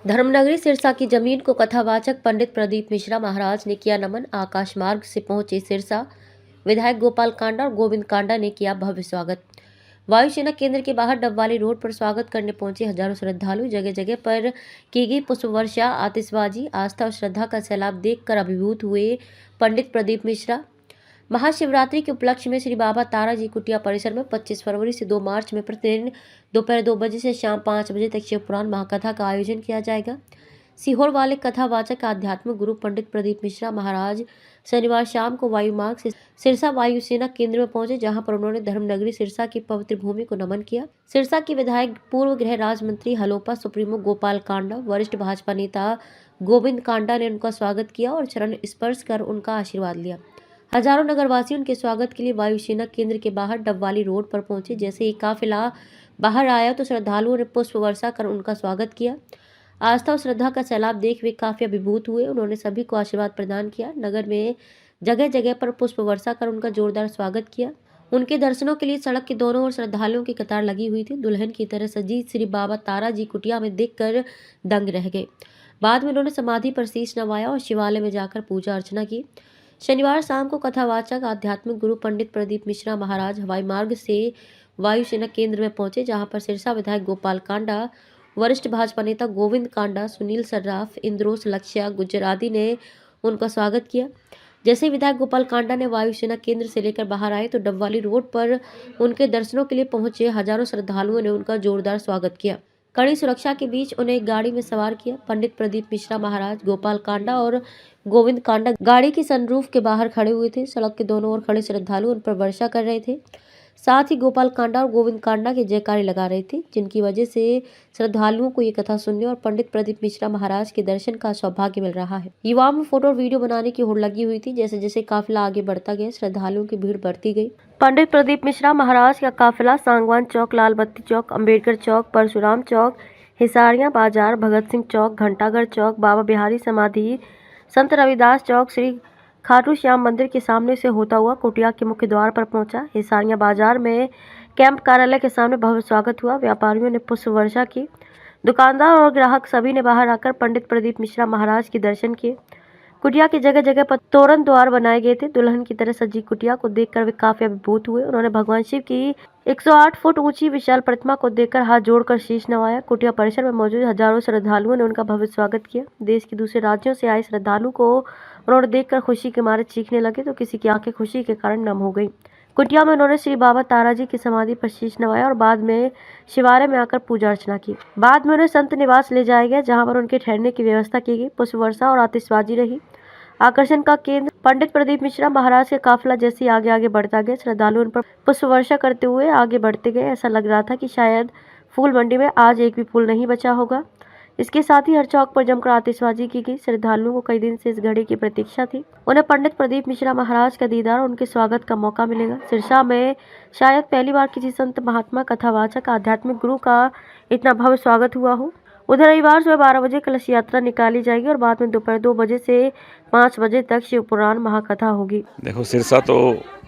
धर्मनगरी सिरसा की जमीन को कथावाचक पंडित प्रदीप मिश्रा महाराज ने किया नमन। आकाश मार्ग से पहुंचे सिरसा विधायक गोपाल कांडा और गोविंद कांडा ने किया भव्य स्वागत। वायुसेना केंद्र के बाहर डबवाली रोड पर स्वागत करने पहुंचे हजारों श्रद्धालु। जगह जगह पर की गई पुष्प वर्षा, आतिशबाजी, आस्था और श्रद्धा का सैलाब देखकर अभिभूत हुए पंडित प्रदीप मिश्रा। महाशिवरात्रि के उपलक्ष्य में श्री बाबा तारा जी कुटिया परिसर में 25 फरवरी से 2 मार्च में प्रतिदिन दोपहर 2 बजे से शाम 5 बजे तक शिव पुराण महाकथा का आयोजन किया जाएगा। सीहोर वाले कथावाचक आध्यात्मिक गुरु पंडित प्रदीप मिश्रा महाराज शनिवार शाम को वायु मार्ग से सिरसा वायुसेना केंद्र में पहुंचे, जहां पर उन्होंने धर्मनगरी सिरसा की पवित्र भूमि को नमन किया। सिरसा की विधायक पूर्व गृह राज्य मंत्री हलोपा सुप्रीमो गोपाल कांडा, वरिष्ठ भाजपा नेता गोविंद कांडा ने उनका स्वागत किया और चरण स्पर्श कर उनका आशीर्वाद लिया। हजारों नगरवासी उनके स्वागत के लिए वायुसेना केंद्र के बाहर डबवाली रोड पर पहुंचे। जैसे ही काफिला बाहर आया तो श्रद्धालुओं ने पुष्प वर्षा कर उनका स्वागत किया। आस्था और श्रद्धा का सैलाब देख वे काफी अभिभूत हुए। उन्होंने सभी को आशीर्वाद प्रदान किया। नगर में जगह जगह पर पुष्प वर्षा कर उनका जोरदार स्वागत किया। उनके दर्शनों के लिए सड़क के दोनों ओर श्रद्धालुओं की कतार लगी हुई थी। दुल्हन की तरह सजी श्री बाबा तारा जी कुटिया में देखकर दंग रह गए। बाद में उन्होंने समाधि पर शीश नवाया और शिवालय में जाकर पूजा अर्चना की। शनिवार शाम को कथावाचक आध्यात्मिक गुरु पंडित प्रदीप मिश्रा महाराज हवाई मार्ग से वायुसेना केंद्र में पहुंचे, जहां पर सिरसा विधायक गोपाल कांडा, वरिष्ठ भाजपा नेता गोविंद कांडा, सुनील सर्राफ, इंद्रोस लक्ष्या गुज्जर आदि ने उनका स्वागत किया। जैसे विधायक गोपाल कांडा ने वायुसेना केंद्र से लेकर बाहर आए तो डबवाली रोड पर उनके दर्शनों के लिए पहुंचे हजारों श्रद्धालुओं ने उनका जोरदार स्वागत किया। कड़ी सुरक्षा के बीच उन्हें एक गाड़ी में सवार किया। पंडित प्रदीप मिश्रा महाराज, गोपाल कांडा और गोविंद कांडा गाड़ी की सनरूफ के बाहर खड़े हुए थे। सड़क के दोनों ओर खड़े श्रद्धालु उन पर वर्षा कर रहे थे। साथ ही गोपाल कांडा और गोविंद कांडा के जयकारे लगा रहे थे, जिनकी वजह से श्रद्धालुओं को ये कथा सुनने और पंडित प्रदीप मिश्रा महाराज के दर्शन का सौभाग्य मिल रहा है। युवाओं में फोटो और वीडियो बनाने की होड़ लगी हुई थी। जैसे जैसे काफिला आगे बढ़ता गया, श्रद्धालुओं की भीड़ बढ़ती गई। पंडित प्रदीप मिश्रा महाराज का काफिला सांगवान चौक, लाल बत्ती चौक, अम्बेडकर चौक, परशुराम चौक, हिसारिया बाजार, भगत सिंह चौक, घंटाघर चौक, बाबा बिहारी समाधि, संत रविदास चौक, श्री खाटू श्याम मंदिर के सामने से होता हुआ कुटिया के मुख्य द्वार पर पहुंचा। हिसारिया बाजार में कैंप कार्यालय के सामने भव्य स्वागत हुआ। व्यापारियों ने पुष्प वर्षा की। दुकानदार और ग्राहक सभी ने बाहर आकर पंडित प्रदीप मिश्रा महाराज के दर्शन किए। कुटिया की जगह जगह पर तोरण द्वार बनाए गए थे। दुल्हन की तरह सजी कुटिया को देखकर वे काफी अभिभूत हुए। उन्होंने भगवान शिव की 108 फुट ऊंची विशाल प्रतिमा को देखकर हाथ जोड़कर शीश नवाया। कुटिया परिसर में मौजूद हजारों श्रद्धालुओं ने उनका भव्य स्वागत किया। देश के दूसरे राज्यों से आए श्रद्धालु को उन्होंने देखकर खुशी के मारे चीखने लगे तो किसी की आंखें खुशी के कारण नम हो गई। कुटिया में उन्होंने श्री बाबा तारा जी की समाधि पर शीश नवाया और बाद में शिवालय में आकर पूजा अर्चना की। बाद में उन्हें संत निवास ले जाया गया, जहाँ पर उनके ठहरने की व्यवस्था की गई। पुष्प वर्षा और आतिशबाजी रही। आकर्षण का केंद्र पंडित प्रदीप मिश्रा महाराज के काफिला जैसे आगे आगे बढ़ता गया, श्रद्धालु उन पर पुष्प वर्षा करते हुए आगे बढ़ते गए। ऐसा लग रहा था कि शायद फूल मंडी में आज एक भी फूल नहीं बचा होगा। इसके साथ ही हर चौक पर जमकर आतिशबाजी की गई। श्रद्धालुओं को कई दिन से इस घड़ी की प्रतीक्षा थी। उन्हें पंडित प्रदीप मिश्रा महाराज का दीदार और उनके स्वागत का मौका मिलेगा। सिरसा में शायद पहली बार किसी संत महात्मा कथावाचक आध्यात्मिक गुरु का इतना भव्य स्वागत हुआ हो। उधर रविवार सुबह 12 बजे कलश यात्रा निकाली जाएगी और बाद में दोपहर 2 बजे से 5 बजे तक शिव पुराण महाकथा होगी। देखो, सिरसा तो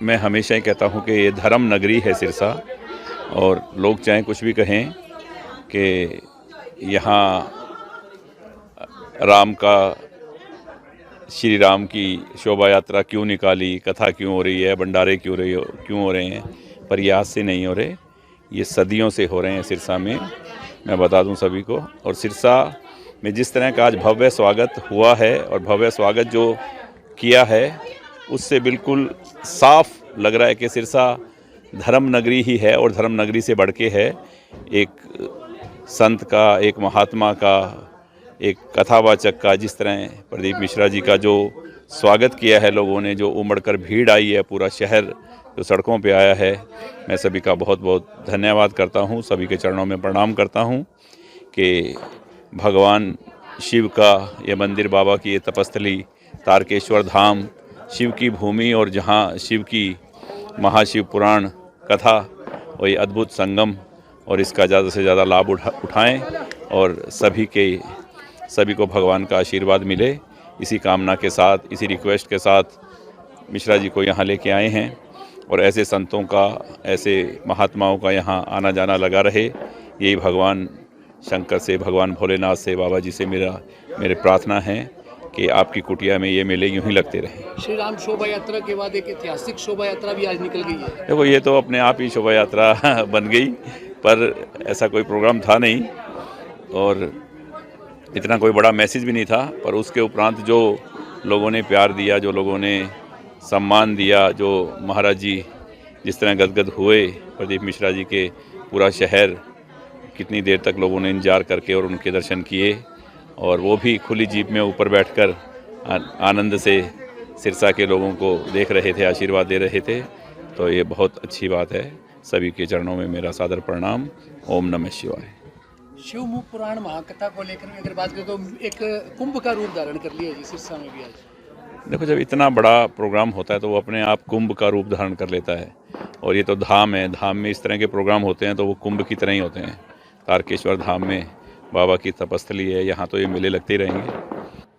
मैं हमेशा ही कहता हूँ कि ये धर्म नगरी है सिरसा, और लोग चाहे कुछ भी कहें कि यहाँ राम का, श्री राम की शोभा यात्रा क्यों निकाली, कथा क्यों हो रही है, भंडारे क्यों हो रहे हैं, पर ये आज से नहीं हो रहे, ये सदियों से हो रहे हैं सिरसा में। मैं बता दूं सभी को। और सिरसा में जिस तरह का आज भव्य स्वागत हुआ है और भव्य स्वागत जो किया है, उससे बिल्कुल साफ लग रहा है कि सिरसा धर्म नगरी ही है और धर्म नगरी से बढ़ के है। एक संत का, एक महात्मा का, एक कथावाचक का, जिस तरह प्रदीप मिश्रा जी का जो स्वागत किया है लोगों ने, जो उमड़कर भीड़ आई है, पूरा शहर जो सड़कों पे आया है, मैं सभी का बहुत बहुत धन्यवाद करता हूँ। सभी के चरणों में प्रणाम करता हूँ कि भगवान शिव का ये मंदिर, बाबा की ये तपस्थली, तारकेश्वर धाम, शिव की भूमि, और जहाँ शिव की महाशिव पुराण कथा और ये अद्भुत संगम, और इसका ज़्यादा से ज़्यादा लाभ उठाएं और सभी को भगवान का आशीर्वाद मिले। इसी कामना के साथ, इसी रिक्वेस्ट के साथ मिश्रा जी को यहाँ लेके आए हैं, और ऐसे संतों का, ऐसे महात्माओं का यहाँ आना जाना लगा रहे, यही भगवान शंकर से, भगवान भोलेनाथ से, बाबा जी से मेरे प्रार्थना है कि आपकी कुटिया में ये मेले यूं ही लगते रहें। श्री राम शोभा यात्रा के बाद एक ऐतिहासिक शोभा यात्रा भी आज निकल गई है। देखो ये तो अपने आप ही शोभा यात्रा बन गई, पर ऐसा कोई प्रोग्राम था नहीं और इतना कोई बड़ा मैसेज भी नहीं था, पर उसके उपरांत जो लोगों ने प्यार दिया, जो लोगों ने सम्मान दिया, जो महाराज जी जिस तरह गदगद हुए प्रदीप मिश्रा जी के, पूरा शहर कितनी देर तक लोगों ने इंतजार करके और उनके दर्शन किए, और वो भी खुली जीप में ऊपर बैठकर आनंद से सिरसा के लोगों को देख रहे थे, आशीर्वाद दे रहे थे। तो ये बहुत अच्छी बात है। सभी के चरणों में मेरा सादर प्रणाम। ओम नमः शिवाय। शिवमुख पुराण महाकथा को लेकर भी अगर बात करें तो एक कुंभ का रूप धारण कर लिया जी सिरसा में भी आज। देखो, जब इतना बड़ा प्रोग्राम होता है तो वो अपने आप कुंभ का रूप धारण कर लेता है, और ये तो धाम है, धाम में इस तरह के प्रोग्राम होते हैं तो वो कुंभ की तरह ही होते हैं। तारकेश्वर धाम में बाबा की तपस्थली है, यहाँ तो ये मेले लगते ही रहेंगे।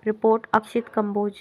रिपोर्ट अक्षित कंबोज।